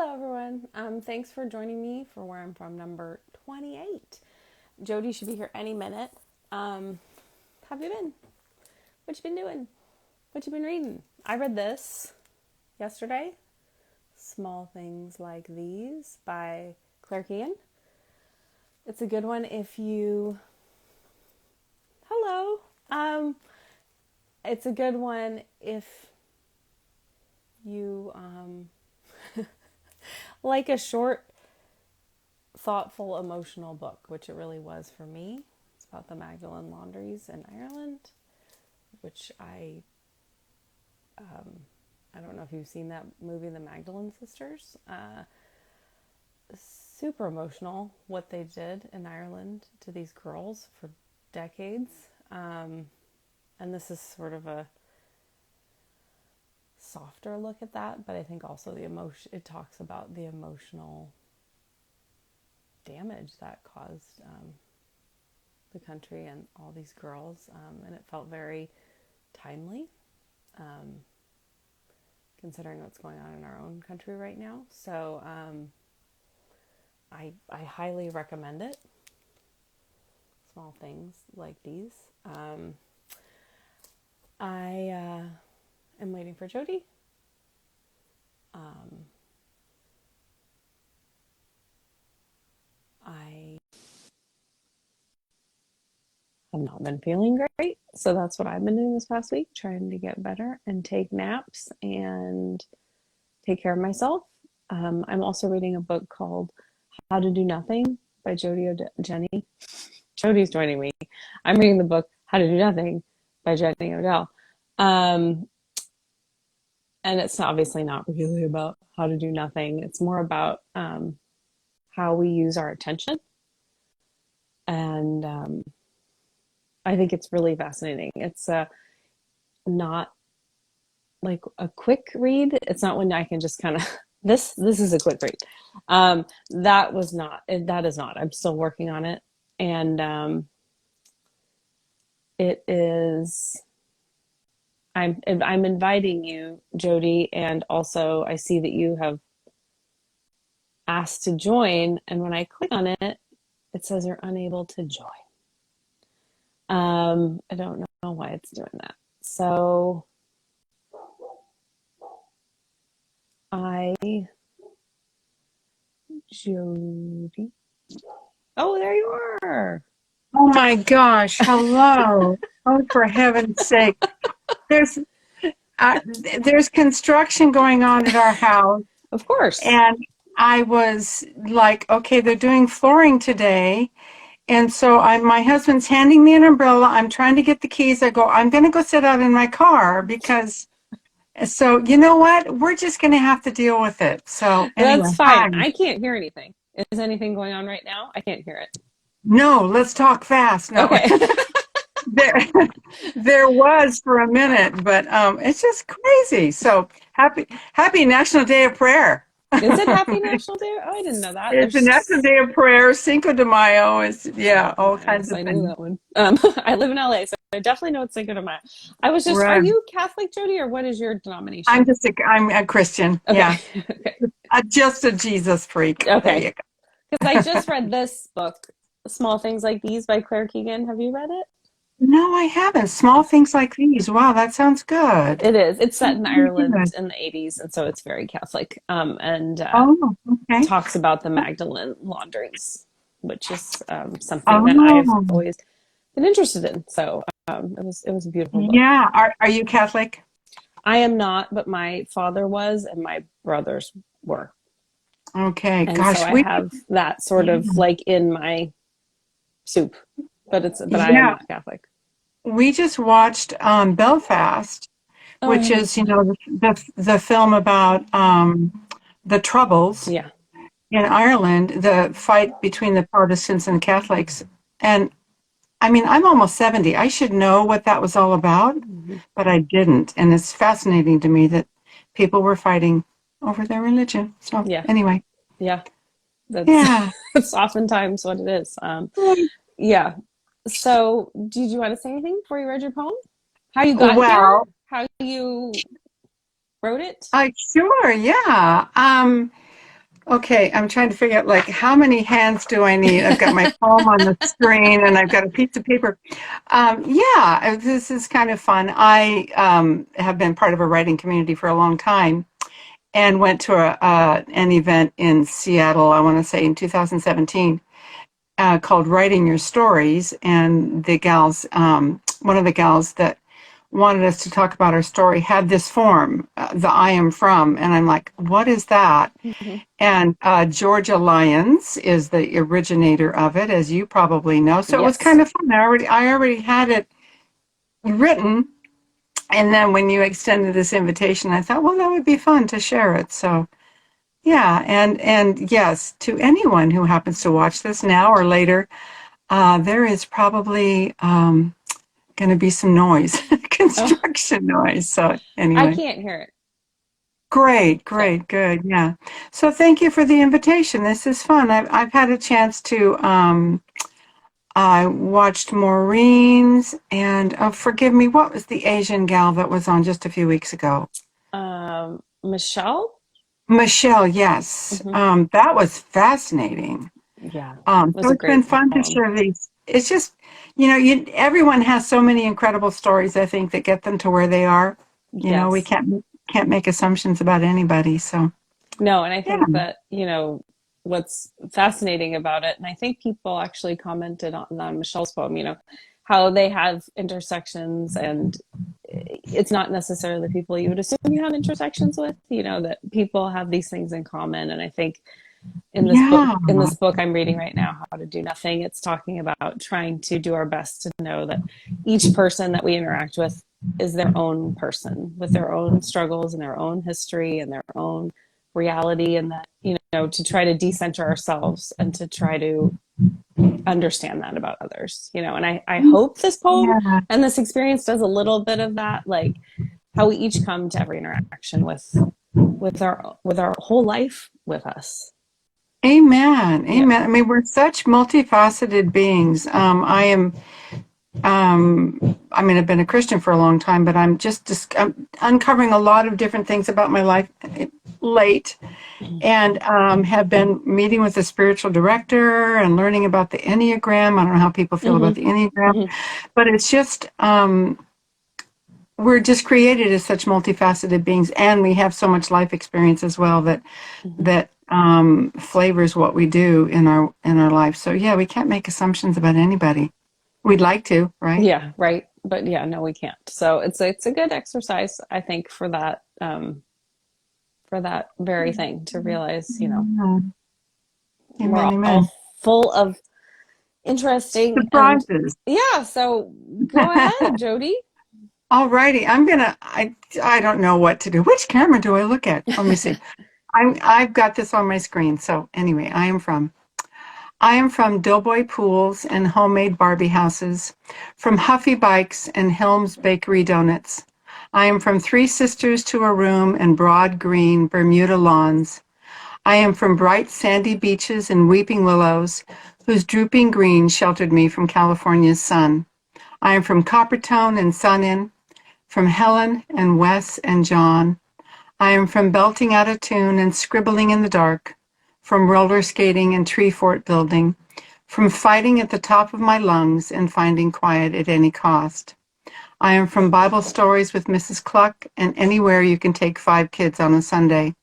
Hello, everyone. Thanks for joining me for Where I'm From number 28. Jody should be here any minute. How have you been? What you been doing? What you been reading? I read this yesterday. Small Things Like These by Claire Keegan. It's a good one if you... Hello. It's a good one if you like a short, thoughtful, emotional book, which it really was for me. It's about the Magdalen laundries in Ireland, which I don't know if you've seen that movie, The Magdalene Sisters. Super emotional what they did in Ireland to these girls for decades. And this is sort of a softer look at that, but I think also it talks about the emotional damage that caused the country and all these girls, and it felt very timely, considering what's going on in our own country right now. So I highly recommend it. Small Things Like These. I am waiting for Jody. I have not been feeling great, so that's what I've been doing this past week, trying to get better and take naps and take care of myself. I'm also reading a book called How to Do Nothing by Jenny. Jody's joining me. I'm reading the book How to Do Nothing by Jenny Odell. And it's obviously not really about how to do nothing. It's more about how we use our attention. And I think it's really fascinating. It's not like a quick read. It's not when I can just kind of, this is a quick read. That is not. I'm still working on it. And it is... I'm inviting you, Jody, and also I see that you have asked to join, and when I click on it, it says you're unable to join. I don't know why it's doing that. So Jody. Oh, there you are. Oh my gosh, hello. Oh, for heaven's sake. There's there's construction going on at our house, Of course. and I was like, okay, they're doing flooring today. And so my husband's handing me an umbrella. I'm trying to get the keys. I'm going to go sit out in my car because, so you know what? We're just going to have to deal with it. So anyway, That's fine. hi. I can't hear anything. Is anything going on right now? I can't hear it. No, let's talk fast. No. Okay. There, there was for a minute, but it's just crazy. So happy National Day of Prayer. Is it Happy National Day? Oh, I didn't know that. It's the National Day of Prayer. Cinco de Mayo is, yeah, all kinds Yes, of I knew things. that one. I live in LA, so I definitely know it's Cinco de Mayo. Are Right. you Catholic, Jody, or what is your I'm denomination? I'm a Christian. Okay. Yeah, Okay. just a Jesus freak. There Okay. you go. Because I just read this book, Small Things Like These by Claire Keegan. Have you read it? No, I haven't. Small things like these. Wow, that sounds good. It is. It's set Sounds in really Ireland good. in the 80s, and so it's very Catholic. And Oh, okay. talks about the Magdalene laundries, which is something that I've Oh, always been interested in. So it was a beautiful book. yeah. Are you Catholic? I am not, but my father was, and my brothers were. Okay. And so Gosh, I have that sort yeah. of like in my soup, but I am Yeah. not Catholic. We just watched Belfast, Oh, I which haven't is, seen it. the film about the Troubles Yeah. in Ireland, the fight between the Protestants and Catholics. And I mean, I'm almost 70. I should know what that was all about, Mm-hmm. but I didn't. And it's fascinating to me that people were fighting over their religion. So Yeah. anyway, Yeah. That's yeah. that's oftentimes what it is. Yeah. So, did you want to say anything before you read your poem? How you got here? Well, How you wrote it? sure, yeah. Okay, I'm trying to figure out like how many hands do I need? I've got my phone on the screen and I've got a piece of paper. Yeah, this is kind of fun. I have been part of a writing community for a long time and went to an event in Seattle, I want to say in 2017, called Writing Your Stories. And the gals, one of the gals that wanted us to talk about our story had this form, the I am from. And I'm like, what is that? Hmm. And Georgia Lyons is the originator of it, as you probably know. So it was Yes. kind of fun. I already had it written. And then when you extended this invitation, I thought, well, that would be fun to share it. So yeah, and yes, to anyone who happens to watch this now or later, there is probably going to be some noise, Oh, construction noise. So I anyway, can't hear it. great, So, great, good, yeah. So thank you for the invitation. This is fun. I've had a chance to. I watched Maureen's and forgive me, what was the Asian gal that was on just a few weeks ago? Michelle? Michelle, yes. Hmm. That was fascinating. Yeah, it So was a it's been great fun to poem. share these. It's just, everyone has so many incredible stories, I think, that get them to where they are. We Yes. can't make assumptions about anybody. So No, and I yeah, think that, what's fascinating about it, and I think people actually commented on Michelle's poem, how they have intersections and it's not necessarily the people you would assume you have intersections with, that people have these things in common. And I think yeah, in this book I'm reading right now, How to Do Nothing, it's talking about trying to do our best to know that each person that we interact with is their own person with their own struggles and their own history and their own reality, and that to try to decenter ourselves and to try to understand that about others, and I hope this poem yeah. and this experience does a little bit of that, like how we each come to every interaction with our whole life with us. Amen. Yeah. Amen. I mean, we're such multifaceted beings. I mean, I've been a Christian for a long time, but I'm uncovering a lot of different things about my life late. And have been meeting with a spiritual director and learning about the Enneagram. I don't know how people feel about Hmm. the Enneagram, Hmm. but it's just, we're just created as such multifaceted beings, and we have so much life experience as well Hmm. that flavors what we do in our life. So yeah, we can't make assumptions about anybody. We'd like to, right? Yeah, right. But yeah, no, we can't. So it's a good exercise, I think, for that very thing, to realize, Yeah. we're Amen, all amen. full of interesting and Surprises. yeah. So go ahead, Jody. All righty. I don't know what to do. Which camera do I look at? Let me see. I've got this on my screen. So anyway, I am from Doughboy Pools and homemade Barbie houses, from Huffy Bikes and Helm's Bakery donuts. I am from Three Sisters to a Room and broad green Bermuda lawns. I am from bright sandy beaches and weeping willows, whose drooping green sheltered me from California's sun. I am from Coppertone and Sun Inn, from Helen and Wes and John. I am from belting out a tune and scribbling in the dark, from roller skating and tree fort building, from fighting at the top of my lungs and finding quiet at any cost. I am from Bible stories with Mrs. Cluck and anywhere you can take 5 kids on a Sunday.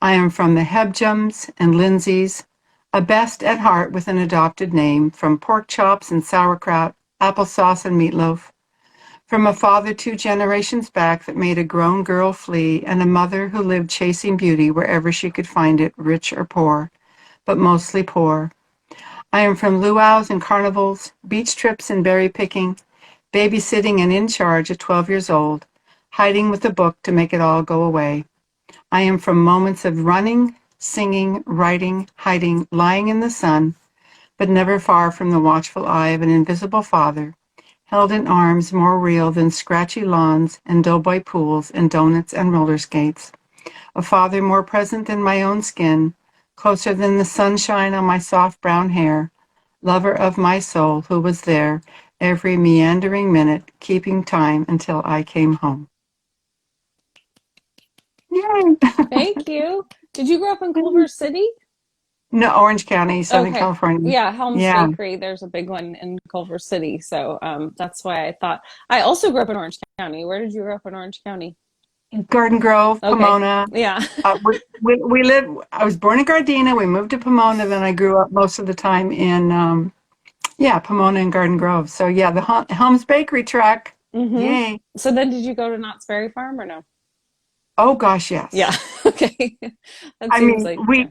I am from the Hebjums and Lindsays, a best at heart with an adopted name, from pork chops and sauerkraut, applesauce and meatloaf, from a father 2 generations back that made a grown girl flee, and a mother who lived chasing beauty wherever she could find it, rich or poor, but mostly poor. I am from luau's and carnivals, beach trips and berry picking, babysitting and in charge at 12 years old, hiding with a book to make it all go away. I am from moments of running, singing, writing, hiding, lying in the sun, but never far from the watchful eye of an invisible father, held in arms more real than scratchy lawns and doughboy pools and donuts and roller skates. A father more present than my own skin, closer than the sunshine on my soft brown hair, lover of my soul who was there every meandering minute, keeping time until I came home. Yay! Thank you. Did Did you grow up in Culver City? No, Orange County, Southern Okay. California. Yeah, Helms Yeah. Bakery. There's a big one in Culver City. So that's why I thought. I also grew up in Orange County. Where did you grow up in Orange County? Garden Grove, Okay. Pomona. Yeah. We live, I was born in Gardena. We moved to Pomona. Then I grew up most of the time in, yeah, Pomona and Garden Grove. So yeah, the Helms Bakery track. hmm Yay. So then did you go to Knott's Berry Farm or no? Oh gosh, Yeah. yes. Okay. That I seems mean, like, yeah.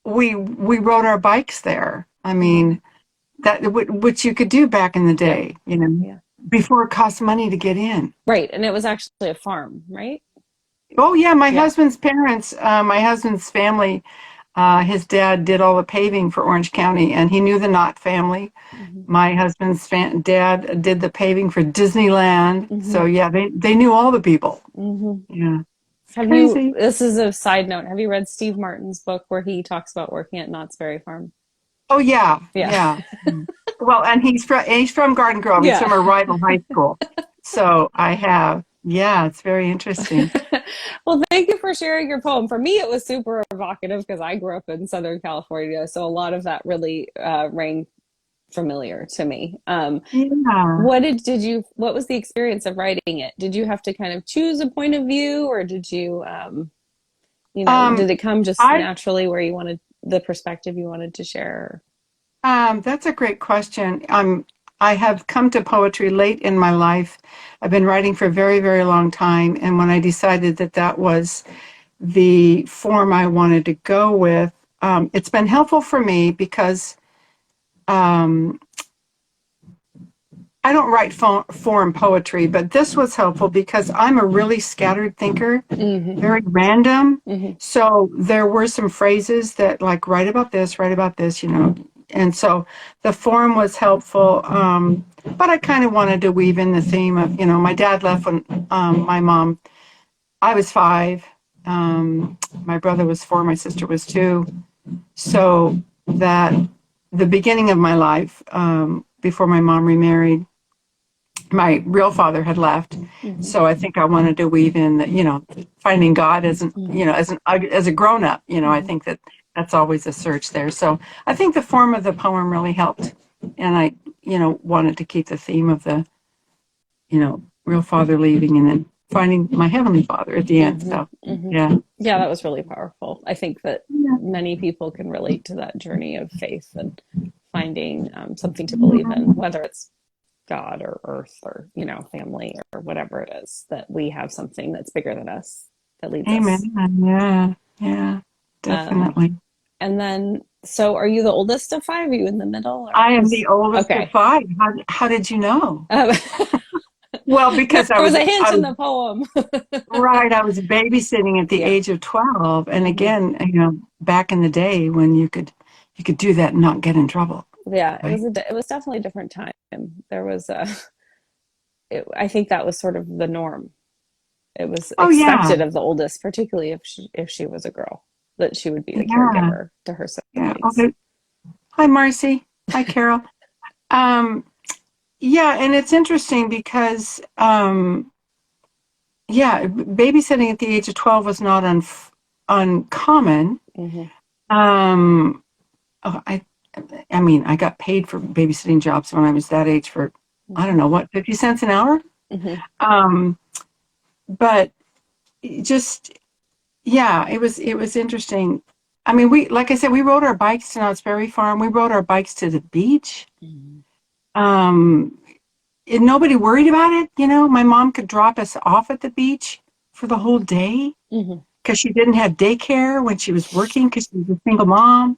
we rode our bikes there. I hmm mean, which you could do back in the Yeah. day, you know, Yeah. before it cost money to get in. Right. And it was actually a farm, right? Oh yeah, my Yeah. husband's parents, my husband's family, his dad did all the paving for Orange County, and he knew the Knott family. hmm My husband's dad did the paving for Disneyland. hmm So yeah, they knew all the people. hmm Yeah, it's Have you, crazy. this is a side note, have you read Steve Martin's book where he talks about working at Knott's Berry Farm? Oh yeah, Yeah. yeah. Mm. Well, and he's from Garden Grove. He's Yeah. from a rival high school. So I have. Yeah, it's very interesting. Well, thank you for sharing your poem. For me, it was super evocative because I grew up in Southern California, so a lot of that really rang familiar to me. Yeah. What was the experience of writing it? Did you have to kind of choose a point of view, or did you, Um, did it come just I naturally where you wanted the perspective you wanted to share? That's a great question. I have come to poetry late in my life. I've been writing for a very, very long time, and when I decided that that was the form I wanted to go with, it's been helpful for me because um, I don't write form poetry, but this was helpful because I'm a really scattered thinker, hmm very random. hmm So there were some phrases that like write about this, you know. And so the form was helpful. But I kind of wanted to weave in the theme of, you know, my dad left when my mom, I was 5. My brother was 4, my sister was 2. So that the beginning of my life, before my mom remarried, my real father had left. hmm So I think I wanted to weave in that, you know, finding God as an, hmm you know, as a grown up, you know, I hmm think that that's always a search there. So I think the form of the poem really helped. And I, you know, wanted to keep the theme of the, you know, real father leaving and then finding my heavenly father at the end. hmm So hmm yeah. Yeah, that was really powerful. I think that Yeah. many people can relate to that journey of faith and finding something to believe in, whether it's God or earth or, family or whatever it is, that we have something that's bigger than us that leads us. Amen. Yeah. Yeah. Um, Definitely. and then, so are you the oldest of five? Are you in the middle or I am who's the oldest of okay? 5. How did you know? Um, Well, there because was a hint in the poem. right. I was babysitting at the Yeah. age of 12. And hmm again, you know, back in the day when you could do that and not get in trouble. Yeah, Right. it was definitely a different time. There was I think that was sort of the norm. It was Oh yeah. expected of the oldest, particularly if she was a girl, that she would be the Yeah. caregiver to her Yeah. siblings. Hi, Marcy. Hi, Carol. Um, yeah, and it's interesting because yeah, babysitting at the age of 12 was not uncommon. hmm Um, oh, I mean, I got paid for babysitting jobs when I was that age for I don't hmm know what, 50 cents an hour. hmm Um, but just yeah, it was interesting. I mean, we like I said, we rode our bikes to Knott's Berry Farm. We rode our bikes to the beach. hmm Um, and nobody worried about it. You know, my mom could drop us off at the beach for the whole day hmm because she didn't have daycare when she was working because she was a single mom.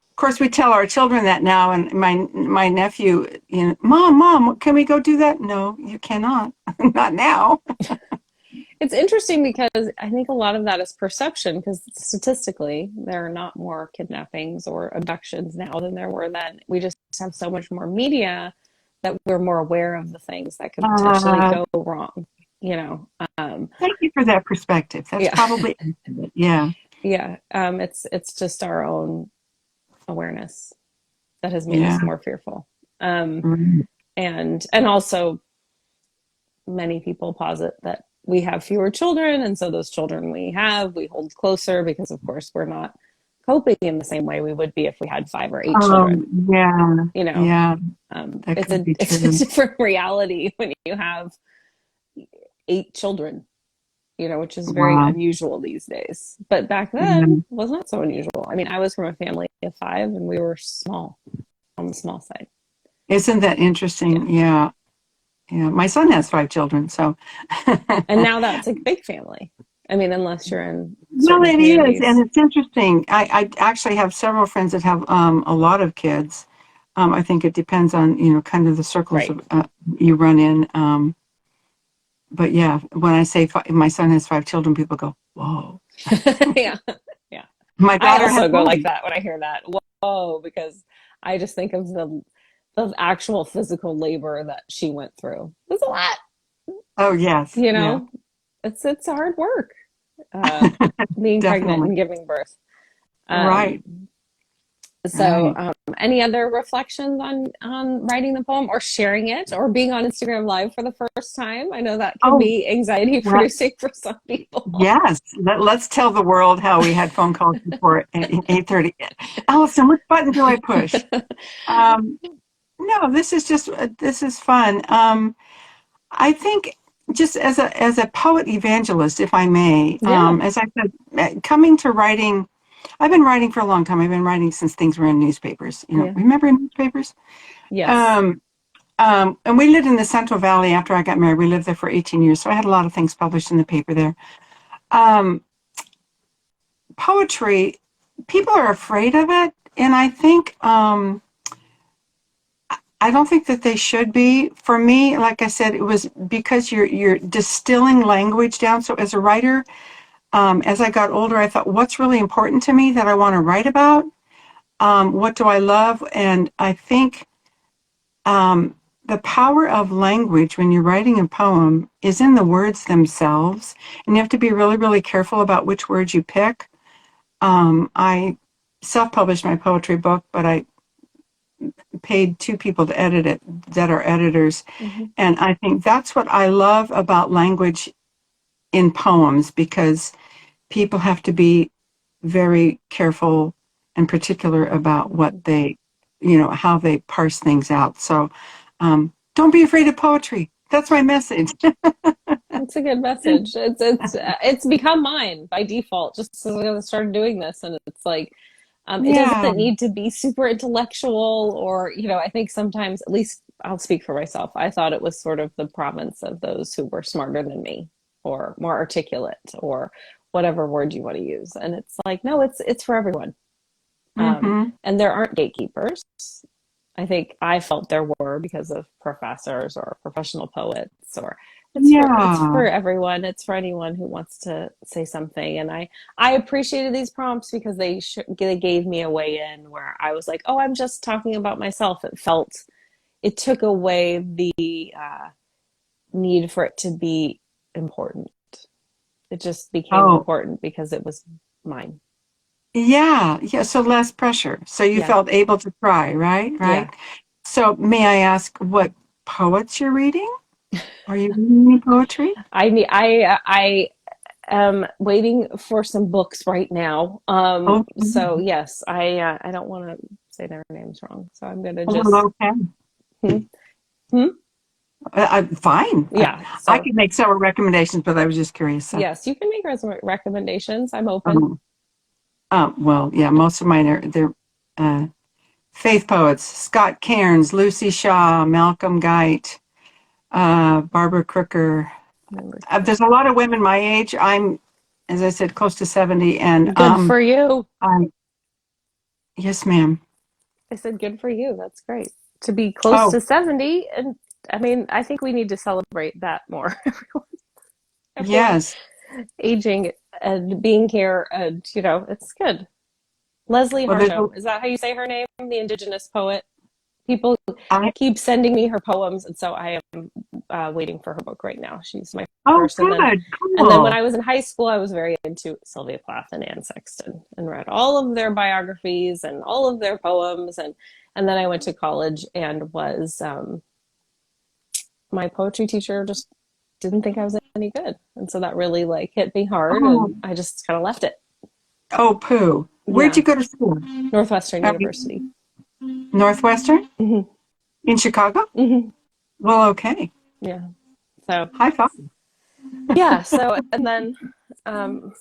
Of course, we tell our children that now, and my nephew, you know, mom, can we go do that? No, you cannot, not now. It's interesting because I think a lot of that is perception, because statistically, there are not more kidnappings or abductions now than there were then. We just have so much more media that we're more aware of the things that could potentially Uh, go wrong, you know. Um, Thank you for that perspective. That's yeah. probably accurate. Yeah, Yeah. It's just our own awareness that has made yeah. us more fearful. Um, Right. and also many people posit that we have fewer children, and so those children we hold closer because, of course, we're not coping in the same way we would be if we had 5 or 8 children. Yeah, You know, yeah, that it's could a be it's a true. different reality when you have 8 children. Which is very Wow. unusual these days. But back then Yeah. was not so unusual. I mean, I was from a family of 5, and we were small, on the small side. Isn't that Yeah. interesting? Yeah. Yeah. My son has 5 children, so And now that's a big family. I mean, unless you're in well, certain it is, and communities. it's interesting. I actually have several friends that have a lot of kids. I think it depends on, kind of the circles Right. of, you run in. But yeah, when I say my son has 5 children, people go, "Whoa." Yeah. Yeah. My I daughter has also go like one. that when I hear that. Whoa, because I just think of the actual physical labor that she went through. It's a lot, Oh, yes. you Yeah. know. It's hard work, uh, being pregnant Definitely. and giving birth. Um, Right. So, Right. any other reflections on writing the poem or sharing it or being on Instagram Live for the first time? I know that can Oh, be anxiety well, producing for some people. yes. Let's tell the world how we had phone calls before 8:30. Allison, which button do I push? Um, no, this is fun. I think just as a poet evangelist, if I may, Yeah, as I said, coming to writing, I've been writing for a long time. I've been writing since things were in newspapers. yeah, Remember newspapers? yes, Um, and we lived in the Central Valley after I got married. We lived there for 18 years, so I had a lot of things published in the paper there. Um, Poetry, people are afraid of it, and I don't think that they should be. For me, like I said, it was because you're distilling language down. So as a writer, as I got older, I thought, what's really important to me that I want to write about? What do I love? And I think um, the power of language when you're writing a poem is in the words themselves, and you have to be really, really careful about which words you pick. I self-published my poetry book, but I paid 2 people to edit it that are editors. hmm And I think that's what I love about language in poems because people have to be very careful and particular about what they, how they parse things out. So don't be afraid of poetry. That's my message. That's a good message. It's become mine by default, just as I started doing this, and it's like it Yeah. doesn't need to be super intellectual, or I think sometimes, at least I'll speak for myself, I thought it was sort of the province of those who were smarter than me or more articulate or whatever word you want to use. And it's like, no, it's for everyone. Hmm. And there aren't gatekeepers. I think I felt there were because of professors or professional poets, or it's for Yeah. everyone. It's for anyone who wants to say something. And I appreciated these prompts because they gave me a way in where I was like, oh, I'm just talking about myself. It took away the need for it to be important. It just became Oh, important because it was mine. yeah. Yeah. So less pressure. So you Yeah. felt able to try, right? Yeah. Right. So may I ask what poets you're reading? Are you reading any poetry? I am waiting for some books right now. Oh, So yes, I don't want to say their names wrong, so I'm gonna just well, okay. hmm, hmm? I'm fine. Yeah. I So could make several recommendations, but I was just curious. So, yes, you can make recommendations. I'm open. um, well, yeah, most of mine are they're uh, faith poets: Scott Cairns, Lucy Shaw, Malcolm Guite, Barbara Crooker. There's a lot of women my age. I'm, as I said, close to 70, and Good for you. I yes, ma'am. I said good for you. That's great. To be close Oh, to 70, and I mean, I think we need to celebrate that more. Everyone yes. aging and being here, and it's good. Leslie Well, there's a, Harto, is that how you say her name? The Indigenous poet. People I, keep sending me her poems, and so I am waiting for her book right now. She's my oh, first, and then good, and then when cool. I was in high school, I was very into Sylvia Plath and Anne Sexton and read all of their biographies and all of their poems, and then I went to college and was my poetry teacher just didn't think I was any good. And so that really like hit me hard, Oh, and I just kind of left it. oh, poo. Where'd Yeah. you go to school? Northwestern Uh, University. Northwestern Hmm. in Chicago? Hmm. Well, okay. Yeah. So, High five. yeah. So, and then, um,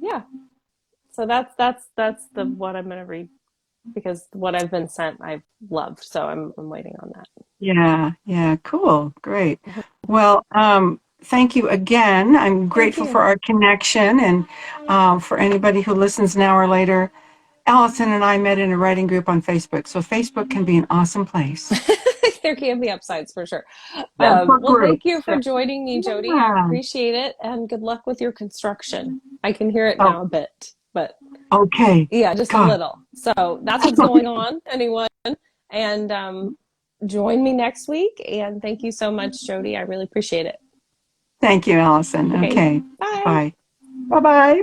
yeah. So that's the what I'm going to read, because what I've been sent I've loved. So I'm waiting on that. Yeah, yeah, cool. Great. Well, thank you again. I'm Thank grateful you. for our connection and for anybody who listens now or later. Allison and I met in a writing group on Facebook, so Facebook can be an awesome place. There can be upsides for sure. Yeah, for Well, thank you groups. for joining me, Jody. I Yeah. appreciate it, and good luck with your construction. I can hear it Oh, now a bit, but okay. yeah, just a God. little. So that's what's going on, anyone. And join me next week. And thank you so much, Jody. I really appreciate it. Thank you, Allison. Okay, Okay. bye. Bye. Bye-bye. Bye.